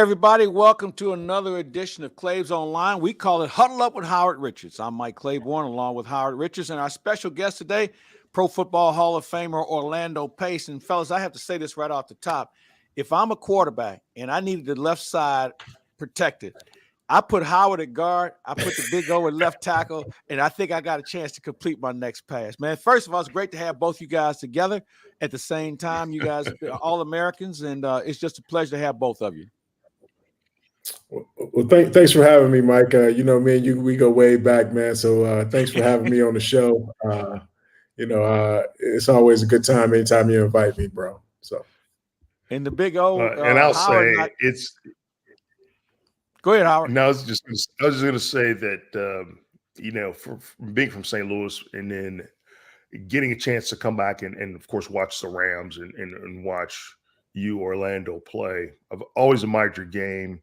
everybody. Welcome to another edition of Claves Online. We call it Huddle Up with Howard Richards. I'm Mike Claiborne, along with Howard Richards, and our special guest today, Pro Football Hall of Famer Orlando Pace. And, fellas, I have to say this right off the top. If I'm a quarterback and I needed the left side protected, I put Howard at guard, I put the big O at left tackle, and I think I got a chance to complete my next pass. Man, first of all, it's great to have both you guys together at the same time. You guys are all Americans, and it's just a pleasure to have both of you. Well, thanks for having me, Mike. Me and you, we go way back, man. So thanks for having me on the show. It's always a good time anytime you invite me, bro. So, and the big O, and I'll Howard, say it's. Go ahead, Howard. No, I was just going to say that for being from St. Louis and then getting a chance to come back and of course watch the Rams and watch you, Orlando, play. I've always admired your game.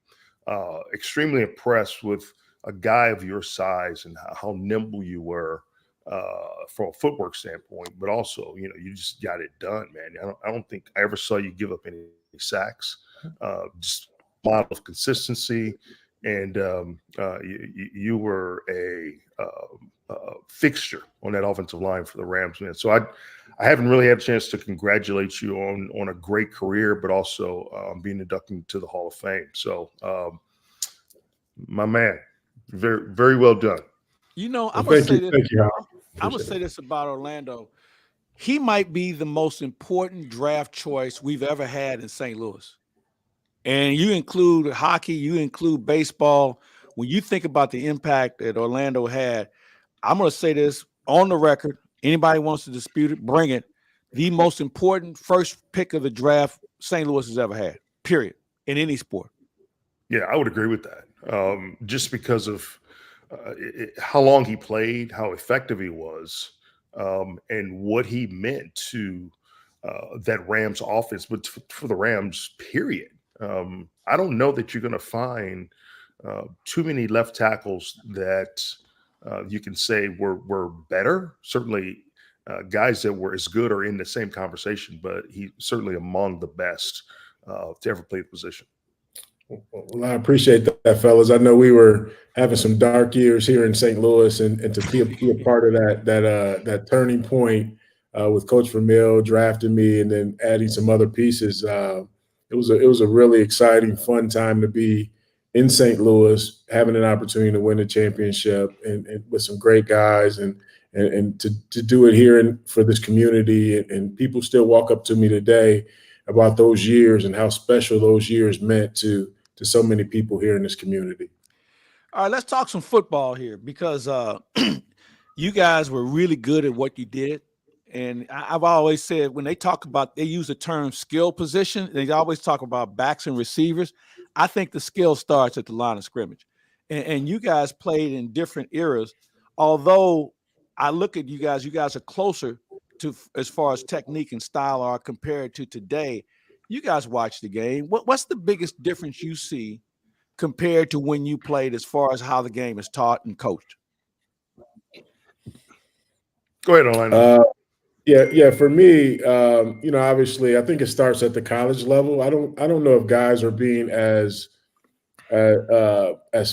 Extremely impressed with a guy of your size and how nimble you were from a footwork standpoint, but also, you just got it done, man. I don't think I ever saw you give up any sacks. Just a lot of consistency, and you were a fixture on that offensive line for the Rams, man. So I haven't really had a chance to congratulate you on a great career, but also being inducted into the Hall of Fame. So, my man, very, very well done. I'm going to say this. Thank you, I'm going to say this about Orlando. He might be the most important draft choice we've ever had in St. Louis. And you include hockey, you include baseball. When you think about the impact that Orlando had, I'm going to say this on the record. Anybody wants to dispute it, bring it. The most important first pick of the draft St. Louis has ever had, period, in any sport. Yeah, I would agree with that. Just because of how long he played, how effective he was, and what he meant to that Rams offense, but for the Rams, period. I don't know that you're going to find too many left tackles that you can say were better. Certainly, guys that were as good are in the same conversation, but he's certainly among the best to ever play the position. Well, I appreciate that, fellas. I know we were having some dark years here in St. Louis, and to be a part of that turning point with Coach Vermeil drafting me and then adding some other pieces. It was a really exciting, fun time to be in St. Louis, having an opportunity to win a championship and with some great guys and to do it here for this community. And people still walk up to me today about those years and how special those years meant to so many people here in this community. All right, let's talk some football here because you guys were really good at what you did. And I've always said when they use the term skill position, they always talk about backs and receivers. I think the skill starts at the line of scrimmage. And you guys played in different eras. Although I look at you guys are closer to as far as technique and style are compared to today. You guys watch the game. What's the biggest difference you see compared to when you played as far as how the game is taught and coached? Go ahead, Orlando. Yeah. For me, obviously, I think it starts at the college level. I don't know if guys are being as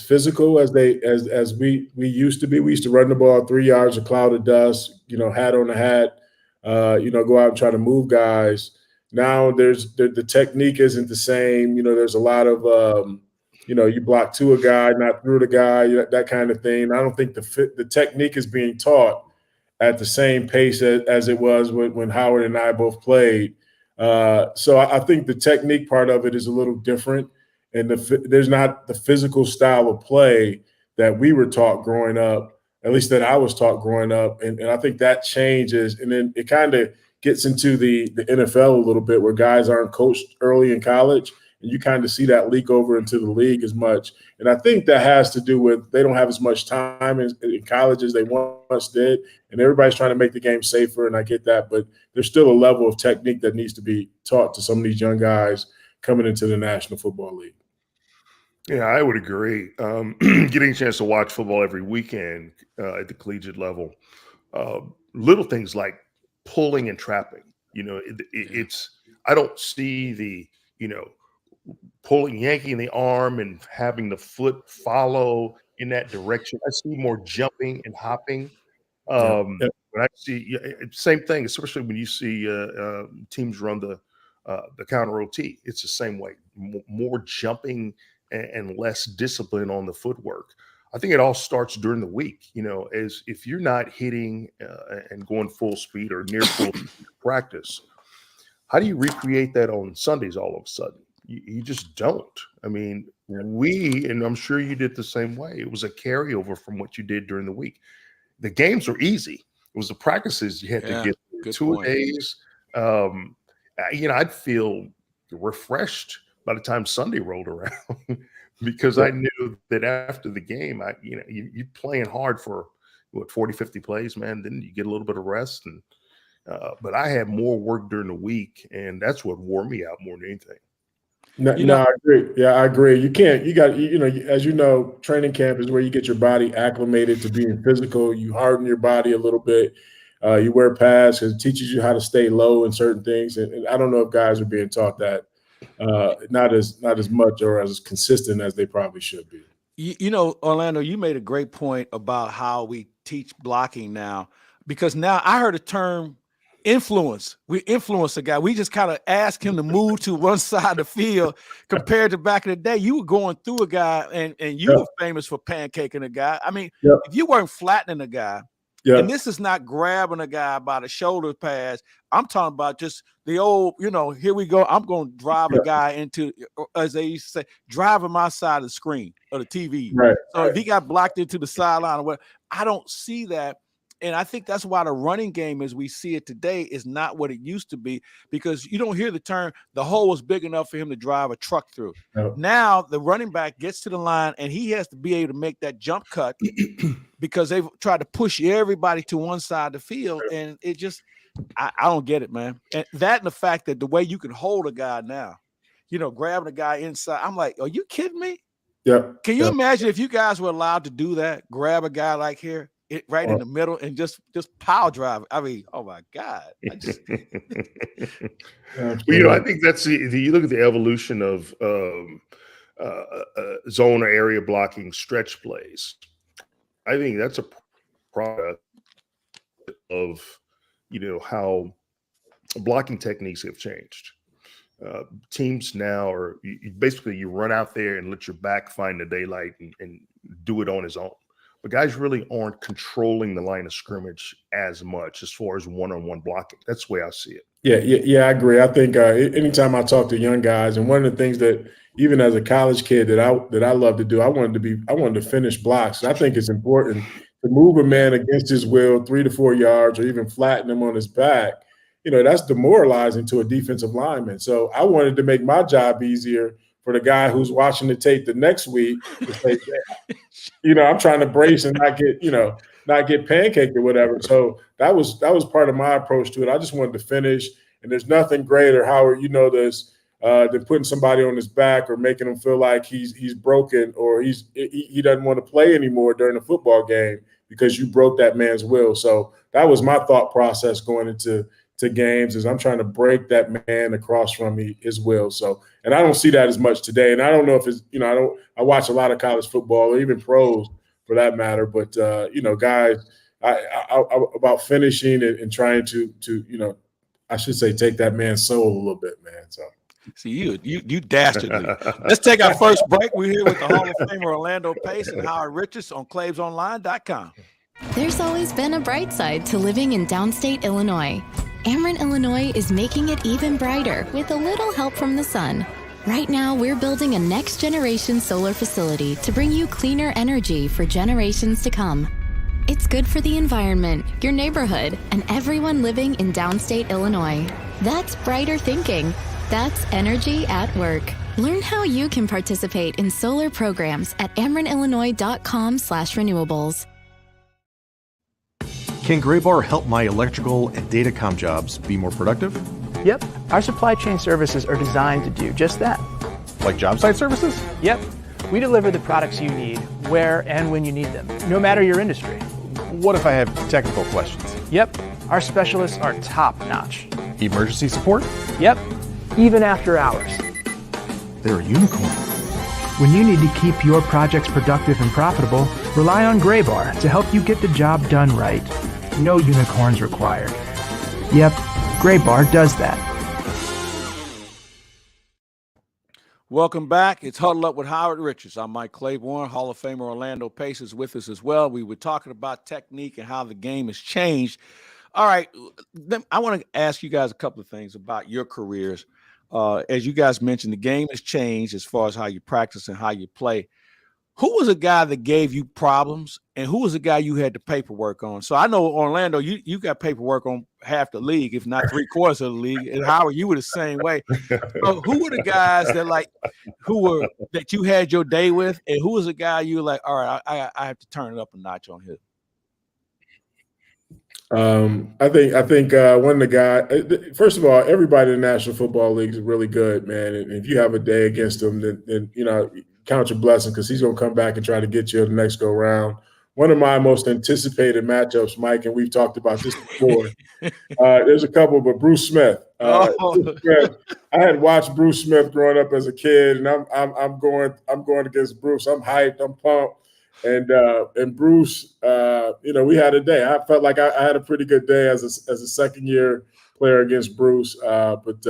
physical as we used to be. We used to run the ball 3 yards, a cloud of dust, hat on the hat, go out and try to move guys. Now the technique isn't the same. There's a lot of you block to a guy, not through the guy, that kind of thing. I don't think the technique is being taught at the same pace as it was when Howard and I both played. So I think the technique part of it is a little different, and there's not the physical style of play that we were taught growing up, at least that I was taught growing up. And I think that changes, and then it kind of gets into the NFL a little bit where guys aren't coached early in college, and you kind of see that leak over into the league as much. And I think that has to do with they don't have as much time in college as they once did, and everybody's trying to make the game safer, and I get that. But there's still a level of technique that needs to be taught to some of these young guys coming into the National Football League. Yeah, I would agree. Getting a chance to watch football every weekend at the collegiate level, little things like pulling and trapping. It's I don't see the yanking the arm and having the foot follow in that direction. I see more jumping and hopping. But I see same thing, especially when you see teams run the counter OT. It's the same way, more jumping and less discipline on the footwork. I think it all starts during the week. As if you're not hitting and going full speed or near full practice, how do you recreate that on Sundays all of a sudden? You just don't. I mean, and I'm sure you did the same way. It was a carryover from what you did during the week. The games were easy. It was the practices you had to get through 2 days. I'd feel refreshed by the time Sunday rolled around because I knew that after the game, you're playing hard for 40, 50 plays, man. Then you get a little bit of rest. But I had more work during the week, and that's what wore me out more than anything. No, I agree. Yeah, I agree. You can't, as you know, training camp is where you get your body acclimated to being physical. You harden your body a little bit. You wear pads because it teaches you how to stay low in certain things. And I don't know if guys are being taught that not as much or as consistent as they probably should be. Orlando, you made a great point about how we teach blocking now, because now I heard a term, influence. We influence a guy. We just kind of ask him to move to one side of the field compared to back in the day. You were going through a guy and you were famous for pancaking a guy. I mean, if you weren't flattening a guy, and this is not grabbing a guy by the shoulder pads, I'm talking about just the old, here we go. I'm going to drive a guy into, as they used to say, driving my side of the screen or the TV. Right. So if he got blocked into the sideline or whatever, I don't see that. And I think that's why the running game as we see it today is not what it used to be, because you don't hear the term, the hole was big enough for him to drive a truck through. No. Now the running back gets to the line and he has to be able to make that jump cut because they've tried to push everybody to one side of the field. And it just, I don't get it, man. And that and the fact that the way you can hold a guy now, grabbing a guy inside, I'm like, are you kidding me? Yeah. Can you imagine if you guys were allowed to do that, grab a guy like here? Right in the middle and just power drive. I mean, oh my God. I think that's you look at the evolution of zone or area blocking stretch plays. I think that's a product of, how blocking techniques have changed. Teams now you run out there and let your back find the daylight and do it on his own. But guys really aren't controlling the line of scrimmage as much as far as one-on-one blocking. That's the way I see it. Yeah, I agree. I think anytime I talk to young guys, and one of the things that even as a college kid that I love to do, I wanted to finish blocks. I think it's important to move a man against his will 3 to 4 yards or even flatten him on his back. That's demoralizing to a defensive lineman. So I wanted to make my job easier for the guy who's watching the tape the next week to say, I'm trying to brace and not get pancaked or whatever. So that was part of my approach to it. I just wanted to finish, and there's nothing greater, Howard, this, than putting somebody on his back or making him feel like he's broken or he doesn't want to play anymore during a football game because you broke that man's will. So that was my thought process going into games, is I'm trying to break that man across from me his will. So, and I don't see that as much today. And I don't know if it's, I watch a lot of college football or even pros for that matter. But, guys, I about finishing and trying to, I should say, take that man's soul a little bit, man. So. See, you dastardly. Let's take our first break. We're here with the Hall of Famer Orlando Pace and Howard Richards on ClavesOnline.com. There's always been a bright side to living in downstate Illinois. Ameren, Illinois is making it even brighter with a little help from the sun. Right now, we're building a next-generation solar facility to bring you cleaner energy for generations to come. It's good for the environment, your neighborhood, and everyone living in downstate Illinois. That's brighter thinking. That's energy at work. Learn how you can participate in solar programs at amerenillinois.com/renewables. Can Graybar help my electrical and datacom jobs be more productive? Yep. Our supply chain services are designed to do just that. Like job site services? Yep. We deliver the products you need, where and when you need them, no matter your industry. What if I have technical questions? Yep. Our specialists are top-notch. Emergency support? Yep. Even after hours. they're a unicorn. When you need to keep your projects productive and profitable, rely on Graybar to help you get the job done right. No unicorns required. Yep, Graybar does that. Welcome back. It's Huddle Up with Howard Richards. I'm Mike Claiborne. Hall of Famer Orlando Pace is with us as well. We were talking about technique and how the game has changed. All right. I want to ask you guys a couple of things about your careers. As you guys mentioned, the game has changed as far as how you practice and how you play. Who was a guy that gave you problems, and who was a guy you had the paperwork on? So I know, Orlando, you got paperwork on half the league, if not 3/4 of the league. And Howard, you were the same way. So who were the guys that you had your day with, and who was the guy you were like, all right, I have to turn it up a notch on here? I think one of the guys. First of all, everybody in the National Football League is really good, man. And if you have a day against him, then count your blessing, because he's going to come back and try to get you the next go round. One of my most anticipated matchups, Mike, and we've talked about this before. There's a couple, but Bruce Smith. Bruce Smith. I had watched Bruce Smith growing up as a kid, and I'm going against Bruce. I'm hyped. I'm pumped. And Bruce, we had a day. I felt like I had a pretty good day as a second year player against Bruce. But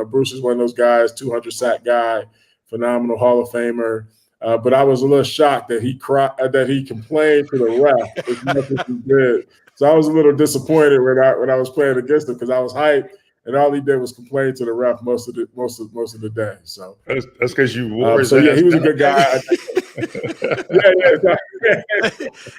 Bruce is one of those guys, 200 sack guy, phenomenal Hall of Famer. But I was a little shocked that he complained to the ref as much as he did. So I was a little disappointed when I was playing against him, because I was hyped, and all he did was complain to the ref most of the day. So that's because you wore his so yeah, ass he was a down. good guy.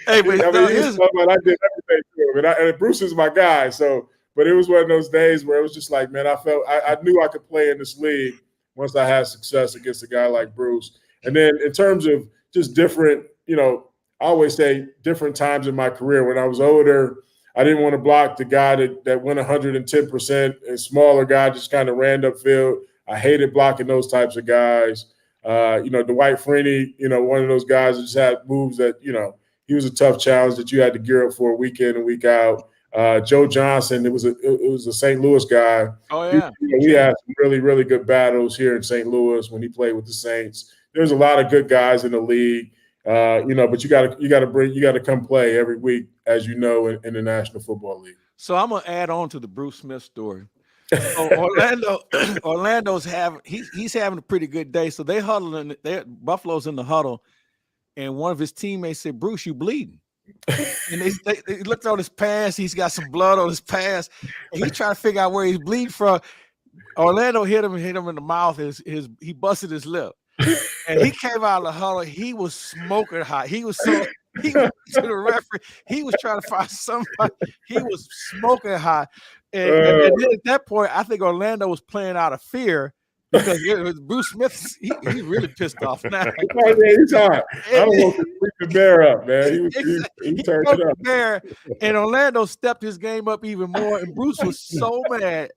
Hey, but I did everything to him, and Bruce is my guy. So, but it was one of those days where it was just like, man, I knew I could play in this league once I had success against a guy like Bruce. And then in terms of just different, I always say different times in my career. When I was older, I didn't want to block the guy that went 110%, and smaller guy just kind of ran upfield. I hated blocking those types of guys. Dwight Freeney, one of those guys that just had moves that, he was a tough challenge that you had to gear up for week in and week out. Joe Johnson, it was a St. Louis guy. Oh yeah, we had some really, really good battles here in St. Louis when he played with the Saints. There's a lot of good guys in the league, but you got to come play every week, as you know, in the National Football League. So I'm gonna add on to the Bruce Smith story. So Orlando's he's having a pretty good day. So they huddle Buffalo's in the huddle, and one of his teammates said, "Bruce, you bleeding?" And they looked on his pants. He's got some blood on his pants, and he's trying to figure out where he's bleeding from. Orlando hit him in the mouth. He busted his lip, and he came out of the huddle. He was smoking hot. He went to the referee. He was trying to find somebody. He was smoking hot. And then at that point, I think Orlando was playing out of fear, because Bruce Smith, he's really pissed off now. He's hot. I don't want to freak the bear up, man. He turned it up. Bear, and Orlando stepped his game up even more, and Bruce was so mad.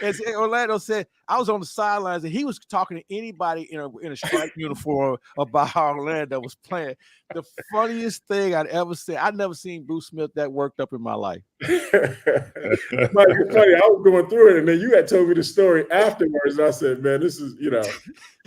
As Orlando said, I was on the sidelines, and he was talking to anybody in a striped uniform about how Orlando was playing. The funniest thing I'd ever seen. I'd never seen Bruce Smith that worked up in my life. Mike, it's funny. I was going through it, and then you had told me the story afterwards. And I said, man, this is,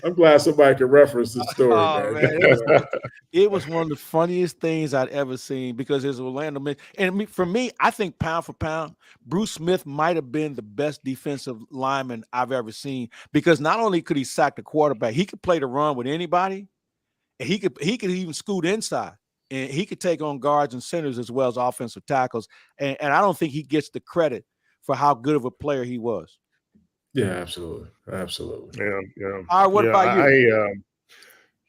I'm glad somebody can reference this story, man. It was one of the funniest things I'd ever seen, because it's Orlando. And for me, I think pound for pound, Bruce Smith might have been the best defensive lineman I've ever seen, because not only could he sack the quarterback, he could play the run with anybody, and he could even scoot inside, and he could take on guards and centers as well as offensive tackles. And I don't think he gets the credit for how good of a player he was. Yeah, absolutely. Yeah. All right, what about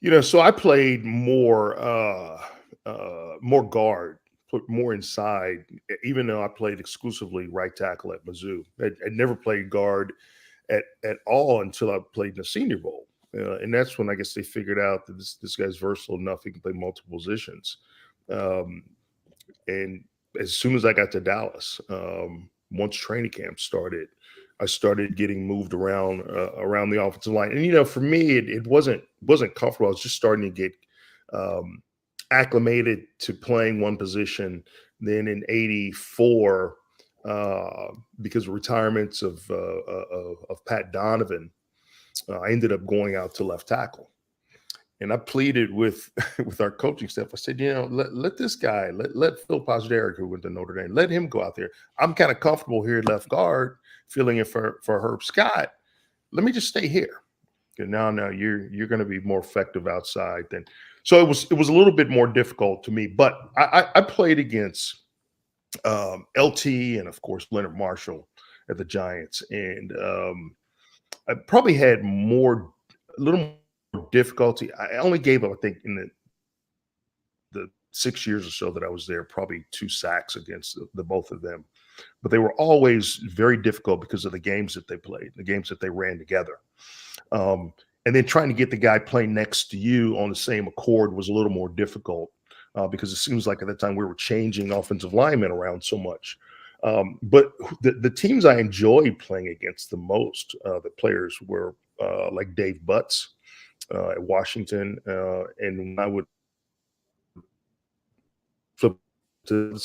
you? So I played more guard, put more inside, even though I played exclusively right tackle at Mizzou. I never played guard at all until I played in the Senior Bowl. And that's when I guess they figured out that this guy's versatile enough. He can play multiple positions. And as soon as I got to Dallas, once training camp started, I started getting moved around the offensive line. And, for me, it wasn't comfortable. I was just starting to get acclimated to playing one position. Then in '84, because of retirements of Pat Donovan, I ended up going out to left tackle. And I pleaded with our coaching staff. I said, let this guy, let Phil Pozderac, who went to Notre Dame, let him go out there. I'm kind of comfortable here at left guard, filling in for Herb Scott. Let me just stay here. And now you're going to be more effective outside than. So it was a little bit more difficult to me. But I played against LT and of course Leonard Marshall at the Giants, and I probably had a little more difficulty. I only gave up, I think, in the 6 years or so that I was there, probably 2 sacks against the both of them. But they were always very difficult because of the games that they played, the games that they ran together. And then trying to get the guy playing next to you on the same accord was a little more difficult because it seems like at the time we were changing offensive linemen around so much. But the teams I enjoyed playing against the most, the players were like Dave Butts at Washington, and when I would flip to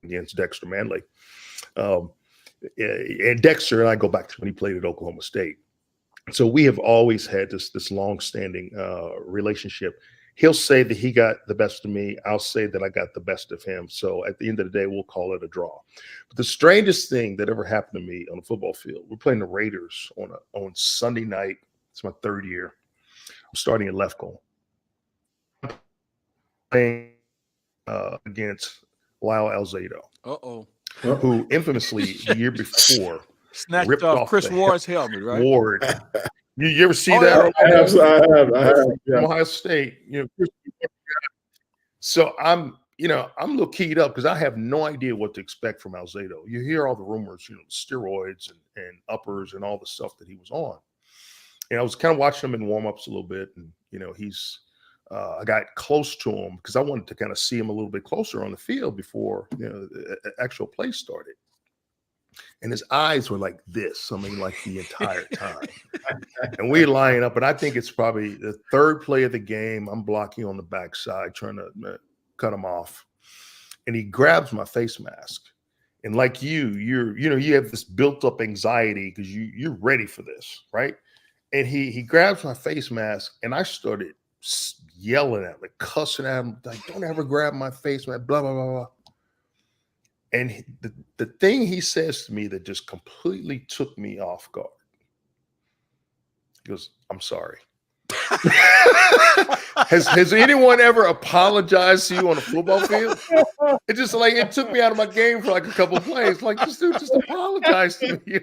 against Dexter Manley, and Dexter and I go back to when he played at Oklahoma State. So we have always had this long-standing relationship. He'll say that he got the best of me. I'll say that I got the best of him. So at the end of the day, we'll call it a draw. But the strangest thing that ever happened to me on the football field, we're playing the Raiders on Sunday night. It's my 3rd year. I'm starting at left guard. Playing against Lyle Alzado, who infamously the year before snatched ripped off off Chris Ward's helmet, right? Ward. You ever see that? I have. From Ohio State, So I'm a little keyed up because I have no idea what to expect from Alzado. You hear all the rumors, steroids and uppers and all the stuff that he was on. And I was kind of watching him in warm-ups a little bit, and I got close to him because I wanted to kind of see him a little bit closer on the field before the actual play started. And his eyes were like this, like the entire time. And we line up, and I think it's probably the 3rd play of the game. I'm blocking on the backside, trying to cut him off. And he grabs my face mask. And like you have this built-up anxiety because you're ready for this, right? And he grabs my face mask, and I started yelling at him, like cussing at him, like, don't ever grab my face mask, blah, blah, blah, blah. And the thing he says to me that just completely took me off guard, he goes, I'm sorry. Has anyone ever apologized to you on a football field? It just it took me out of my game for like a couple of plays. Like, this dude just apologized to me.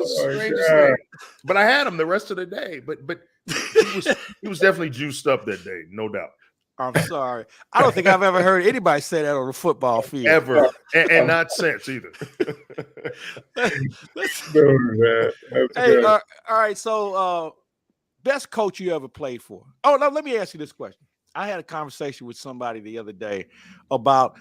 Strangest thing. But I had him the rest of the day. But he was definitely juiced up that day, no doubt. I'm sorry. I don't think I've ever heard anybody say that on a football field. Ever. And not since either. Hey, all right. So, best coach you ever played for? Oh, no, let me ask you this question. I had a conversation with somebody the other day about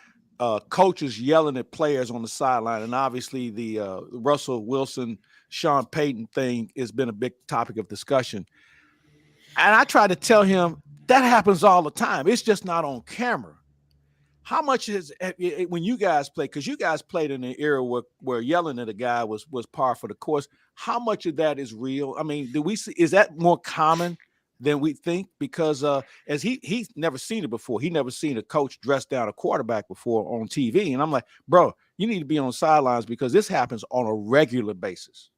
coaches yelling at players on the sideline. And obviously the Russell Wilson, Sean Payton thing has been a big topic of discussion. And I tried to tell him, that happens all the time. It's just not on camera. How much is when you guys play? Because you guys played in an era where yelling at a guy was par for the course. How much of that is real? I mean, is that more common than we think? Because as he's never seen it before. He never seen a coach dress down a quarterback before on TV. And I'm like, bro, you need to be on sidelines because this happens on a regular basis.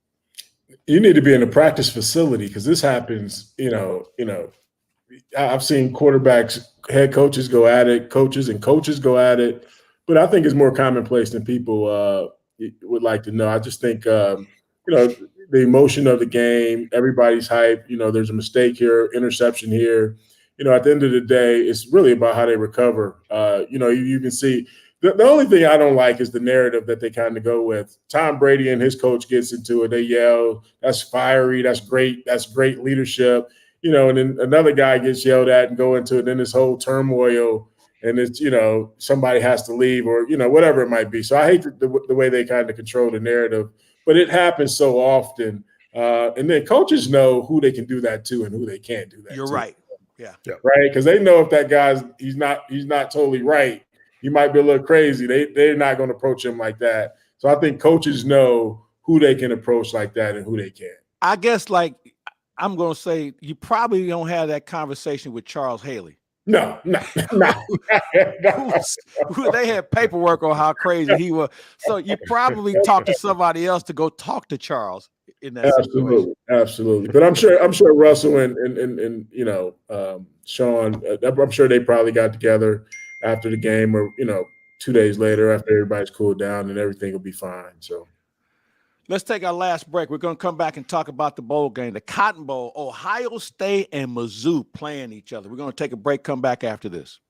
You need to be in a practice facility because this happens. I've seen quarterbacks, head coaches go at it, coaches go at it, but I think it's more commonplace than people would like to know. I just think, the emotion of the game, everybody's hype, there's a mistake here, interception here. At the end of the day, it's really about how they recover. You can see the only thing I don't like is the narrative that they kind of go with. Tom Brady and his coach gets into it. They yell, that's fiery, that's great leadership. And then another guy gets yelled at and go into it. Then this whole turmoil, and it's somebody has to leave or whatever it might be. So I hate the way they kind of control the narrative, but it happens so often. And then coaches know who they can do that to and who they can't do that. You're to. right. Yeah. Right, because they know if that guy's he's not totally right. He might be a little crazy. They're not going to approach him like that. So I think coaches know who they can approach like that and who they can't. I guess, like, I'm going to say you probably don't have that conversation with Charles Haley. No. Who they had paperwork on how crazy he was. So you probably talk to somebody else to go talk to Charles in that situation. Absolutely. But I'm sure Russell and Sean, I'm sure they probably got together after the game, or 2 days later after everybody's cooled down, and everything will be fine. So let's take our last break. We're going to come back and talk about the bowl game, the Cotton Bowl. Ohio State and Mizzou playing each other. We're going to take a break, come back after this.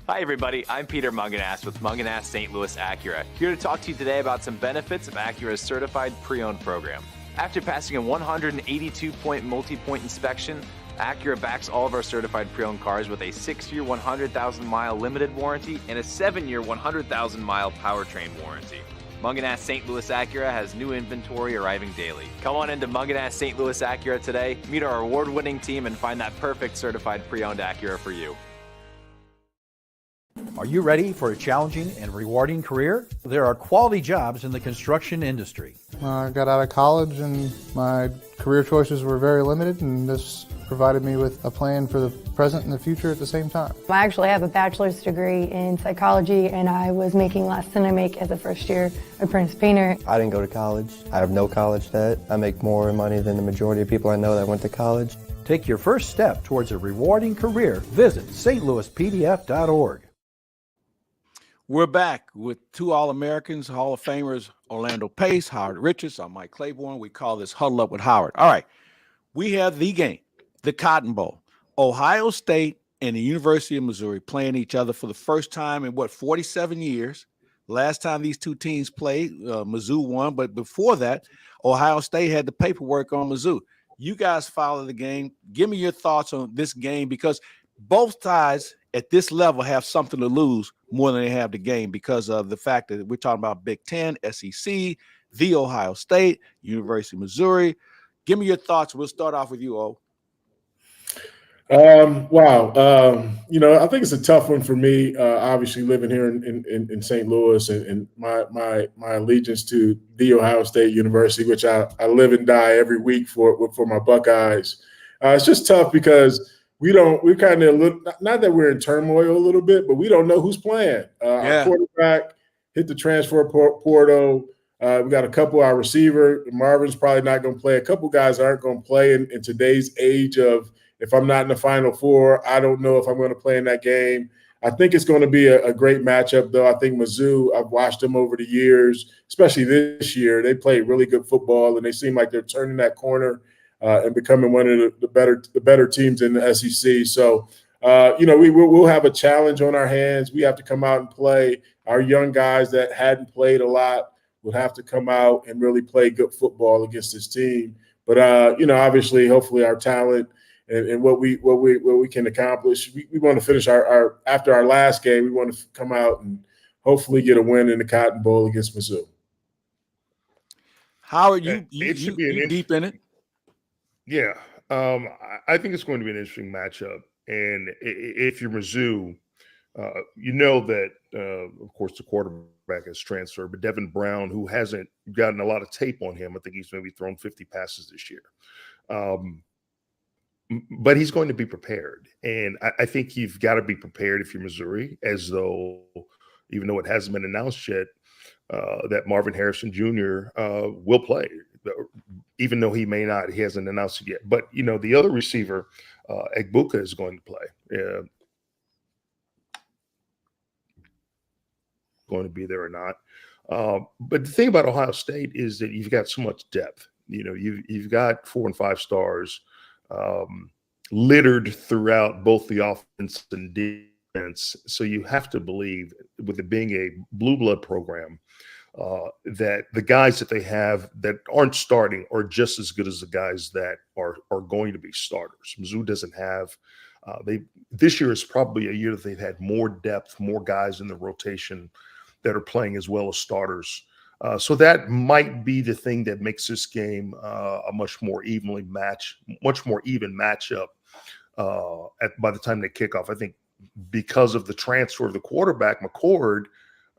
Hi, everybody. I'm Peter Munganast with Munganast St. Louis Acura, here to talk to you today about some benefits of Acura's certified pre-owned program. After passing a 182-point multi-point inspection, Acura backs all of our certified pre-owned cars with a 6-year, 100,000-mile limited warranty and a 7-year, 100,000-mile powertrain warranty. Munganast St. Louis Acura has new inventory arriving daily. Come on into Munganast St. Louis Acura today, meet our award-winning team, and find that perfect certified pre-owned Acura for you. Are you ready for a challenging and rewarding career? There are quality jobs in the construction industry. I got out of college and my career choices were very limited, and this provided me with a plan for the present and the future at the same time. I actually have a bachelor's degree in psychology, and I was making less than I make as a first-year apprentice painter. I didn't go to college. I have no college debt. I make more money than the majority of people I know that went to college. Take your first step towards a rewarding career. Visit stlouispdf.org. We're back with two All-Americans, Hall of Famers, Orlando Pace, Howard Richards. I'm Mike Claiborne. We call this Huddle Up with Howard. All right, we have the game, the Cotton Bowl. Ohio State and the University of Missouri playing each other for the first time in, 47 years. Last time these two teams played, Mizzou won, but before that, Ohio State had the paperwork on Mizzou. You guys follow the game. Give me your thoughts on this game, because both sides at this level have something to lose more than they have the game, because of the fact that we're talking about Big Ten, SEC, the Ohio State, University of Missouri. Give me your thoughts. We'll start off with you, O. Wow. I think it's a tough one for me, obviously living here in St. Louis, and my allegiance to the Ohio State University, which I live and die every week for my Buckeyes. It's just tough because we're kind of, not that we're in turmoil a little bit, but we don't know who's playing. Our quarterback hit the transfer portal. We got a couple, our receiver, Marvin's probably not going to play. A couple guys aren't going to play in today's age of, if I'm not in the Final Four, I don't know if I'm going to play in that game. I think it's going to be a great matchup, though. I think Mizzou, I've watched them over the years, especially this year. They play really good football, and they seem like they're turning that corner and becoming one of the better teams in the SEC. So, we'll have a challenge on our hands. We have to come out and play. Our young guys that hadn't played a lot will have to come out and really play good football against this team. But obviously, hopefully, our talent and what we can accomplish. We want to finish our after our last game. We want to come out and hopefully get a win in the Cotton Bowl against Mizzou. Howard, you deep in it? Yeah, I think it's going to be an interesting matchup. And if you're Mizzou, you know that of course the quarterback has transferred, but Devin Brown, who hasn't gotten a lot of tape on him, I think he's maybe thrown 50 passes this year. But he's going to be prepared. And I think you've got to be prepared if you're Missouri, as though, even though it hasn't been announced yet, that Marvin Harrison Jr. Will play, even though he hasn't announced it yet. But, the other receiver, Egbuka, is going to play. Going to be there or not. But the thing about Ohio State is that you've got so much depth. You've got 4 and 5 stars littered throughout both the offense and defense. So you have to believe, with it being a blue blood program, that the guys that they have that aren't starting are just as good as the guys that are going to be starters. Mizzou doesn't have this year is probably a year that they've had more depth, more guys in the rotation that are playing as well as starters. So that might be the thing that makes this game a much more even matchup by the time they kick off. I think because of the transfer of the quarterback, McCord,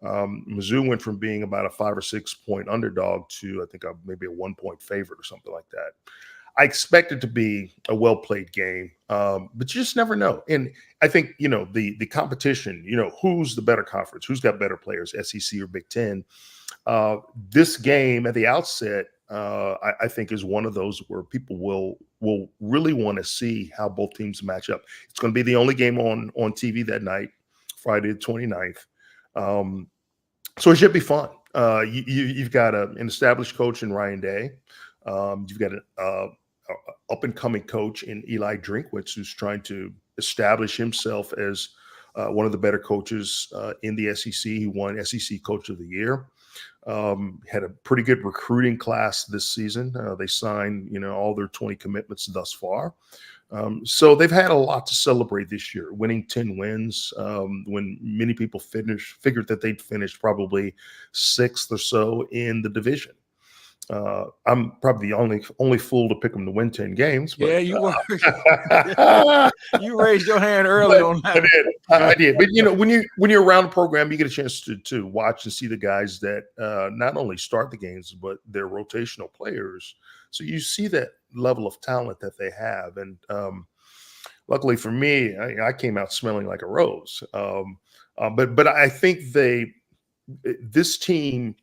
Mizzou went from being about a 5 or 6 point underdog to, I think, maybe a 1 point favorite or something like that. I expect it to be a well played game, but you just never know. And I think, the competition, who's the better conference, who's got better players, SEC or Big Ten. This game at the outset, I think, is one of those where people will really want to see how both teams match up. It's going to be the only game on TV that night, Friday the 29th. So it should be fun. You've got an established coach in Ryan Day. You've got an up-and-coming coach in Eli Drinkwitz, who's trying to establish himself as one of the better coaches in the SEC. He won SEC Coach of the Year. Had a pretty good recruiting class this season. They signed, all their 20 commitments thus far. So they've had a lot to celebrate this year, winning 10 wins when many people figured that they'd finish probably 6th or so in the division. I'm probably the only fool to pick them to win 10 games. But, yeah, you were. You raised your hand early on that. I did. But when you're around the program, you get a chance to watch and see the guys that not only start the games, but they're rotational players. So you see that level of talent that they have. And luckily for me, I came out smelling like a rose. But I think this team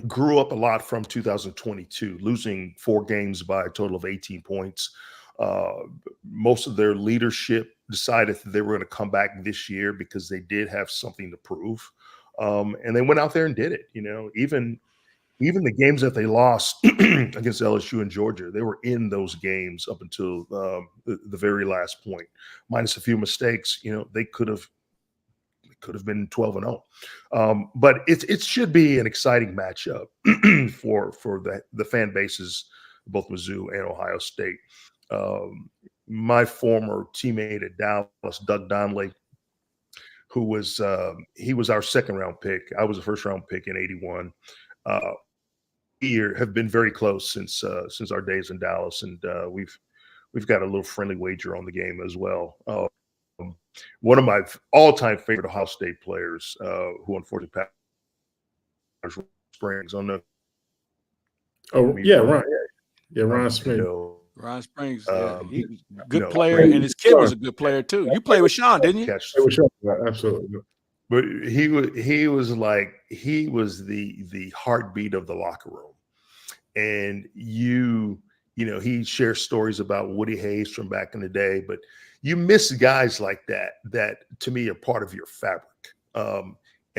grew up a lot from 2022, losing 4 games by a total of 18 points. Most of their leadership decided that they were going to come back this year because they did have something to prove. And they went out there and did it. Even the games that they lost against LSU and Georgia, they were in those games up until the very last point, minus a few mistakes. They could have been 12-0. But it should be an exciting matchup for the fan bases, both Mizzou and Ohio State. My former teammate at Dallas, Doug Donnelly, who was he was our 2nd round pick. I was a 1st round pick in '81. Have been very close since our days in Dallas, and we've got a little friendly wager on the game as well. One of my all-time favorite Ohio State players, who unfortunately passed, Springs on the. Oh yeah, Ron. Yeah, Ron Springs. Ron Springs, he was a good player, and his kid was a good player too. You played with Sean, didn't you? Absolutely. But he was the heartbeat of the locker room, and he shares stories about Woody Hayes from back in the day, but you miss guys like that to me are part of your fabric. And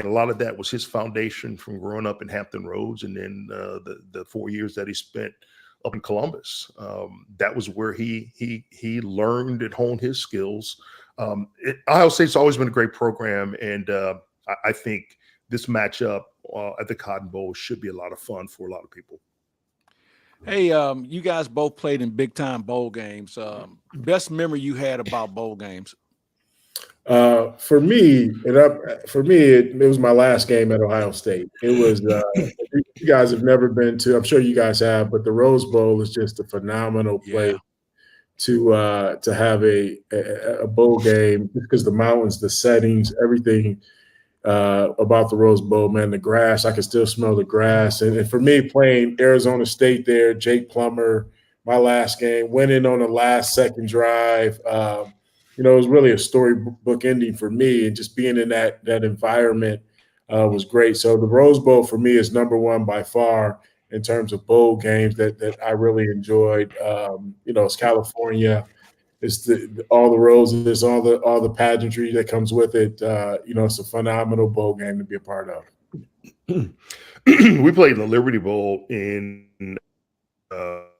a lot of that was his foundation from growing up in Hampton Roads, and then the 4 years that he spent up in Columbus. That was where he learned and honed his skills. Ohio State's always been a great program, and I think this matchup at the Cotton Bowl should be a lot of fun for a lot of people. Hey, you guys both played in big-time bowl games. Best memory you had about bowl games? For me, it was my last game at Ohio State. It was you guys have never been to. I'm sure you guys have, but the Rose Bowl is just a phenomenal place to have a bowl game, because the mountains, the settings, everything about the Rose Bowl, man. The grass, I can still smell the grass. And for me, playing Arizona State there, Jake Plummer, my last game, winning on the last second drive. It was really a storybook ending for me, and just being in that environment was great. So the Rose Bowl for me is number one by far in terms of bowl games that I really enjoyed. It's California. It's all the roses, all the pageantry that comes with it. It's a phenomenal bowl game to be a part of. We played in the Liberty Bowl in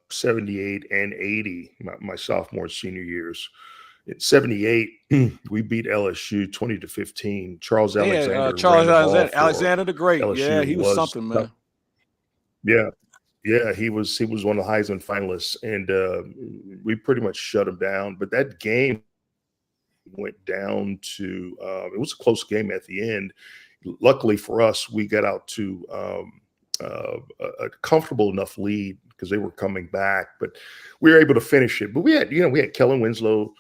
78 and 80, my sophomore and senior years. In 78, we beat LSU 20-15. Charles Alexander. Alexander the Great. LSU, yeah, he was something, man. Yeah, he was one of the Heisman finalists, and we pretty much shut him down. But that game went down to it was a close game at the end. Luckily for us, we got out to a comfortable enough lead because they were coming back, but we were able to finish it. But we had Kellen Winslow,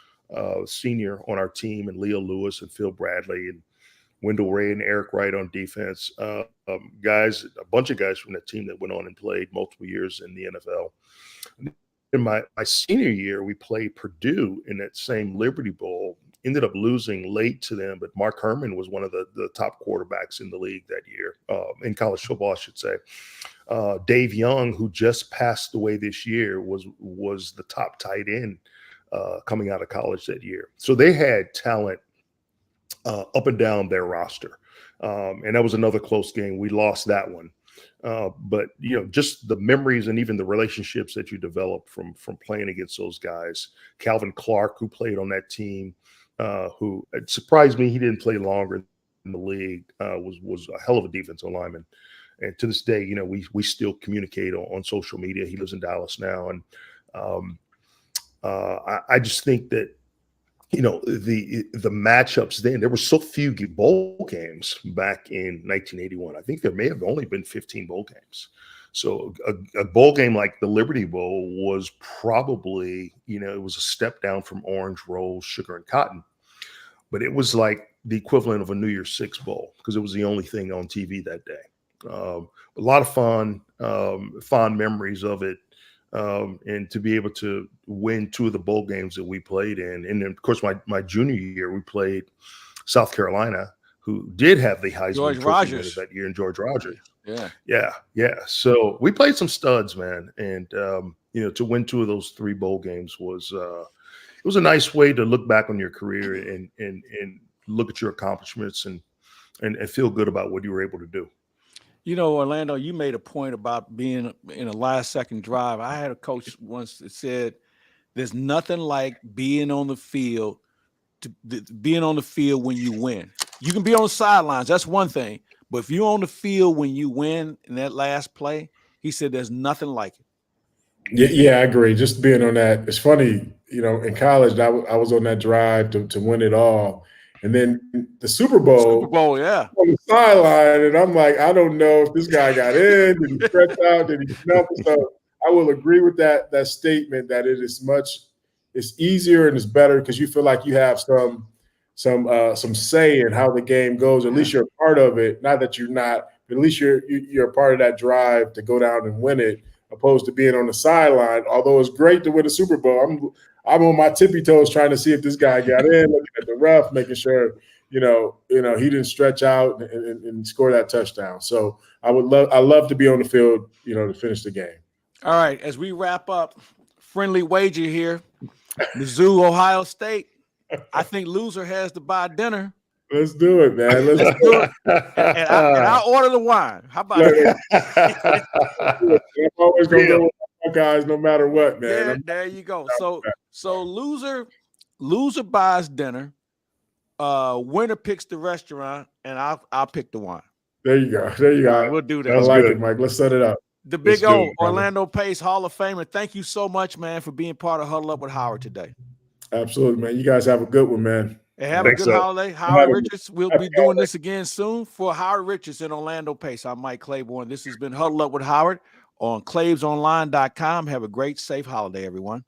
senior, on our team, and Leo Lewis and Phil Bradley, and Wendell Ray and Eric Wright on defense. Guys, a bunch of guys from that team that went on and played multiple years in the NFL. In my senior year, we played Purdue in that same Liberty Bowl. Ended up losing late to them, but Mark Herman was one of the top quarterbacks in the league that year, in college football, I should say. Dave Young, who just passed away this year, was the top tight end coming out of college that year. So they had talent up and down their roster. And that was another close game. We lost that one. But just the memories and even the relationships that you develop from playing against those guys. Calvin Clark, who played on that team, who it surprised me he didn't play longer in the league, was a hell of a defensive lineman. And to this day, we still communicate on social media. He lives in Dallas now, and I just think that the matchups then, there were so few bowl games back in 1981. I think there may have only been 15 bowl games. So a bowl game like the Liberty Bowl was probably, it was a step down from orange rolls, sugar, and cotton. But it was like the equivalent of a New Year's Six bowl because it was the only thing on TV that day. A lot of fond memories of it. And to be able to win two of the bowl games that we played in. And then, of course, my junior year, we played South Carolina, who did have the Heisman Trophy winner that year, in George Rogers. Yeah. So we played some studs, man. And, to win two of those three bowl games was it was a nice way to look back on your career and look at your accomplishments and feel good about what you were able to do. Orlando, you made a point about being in a last-second drive. I had a coach once that said, "There's nothing like being on the field when you win. You can be on the sidelines, that's one thing, but if you're on the field when you win in that last play," he said, "there's nothing like it." Yeah, I agree. Just being on that, it's funny. In college, I was on that drive to win it all. And then the Super Bowl, yeah, on the sideline, and I'm like, I don't know if this guy got in. Did he stretch out? Did he snap? So I will agree with that statement that it's easier and it's better because you feel like you have some say in how the game goes. At least you're a part of it. Not that you're not, but at least you're a part of that drive to go down and win it, opposed to being on the sideline. Although it's great to win a Super Bowl, I'm on my tippy toes trying to see if this guy got in, looking at the ref, making sure, he didn't stretch out and score that touchdown. So I love to be on the field, to finish the game. All right, as we wrap up, friendly wager here, Mizzou, Ohio State. I think loser has to buy dinner. Let's do it, man. Let's do it. And I'll order the wine. How about that? I'm always going to go with my guys no matter what, man. Yeah, there you go. So loser buys dinner. Winner picks the restaurant, and I'll pick the wine. There you go. All right, we'll do that. I like it, Mike. Let's set it up. The big O, Orlando Pace, Hall of Famer. Thank you so much, man, for being part of Huddle Up with Howard today. Absolutely, man. You guys have a good one, man. And have a good holiday. Howard Richards, we'll be doing this again soon. For Howard Richards and Orlando Pace, I'm Mike Claiborne. This has been Huddle Up with Howard on ClavesOnline.com. Have a great, safe holiday, everyone.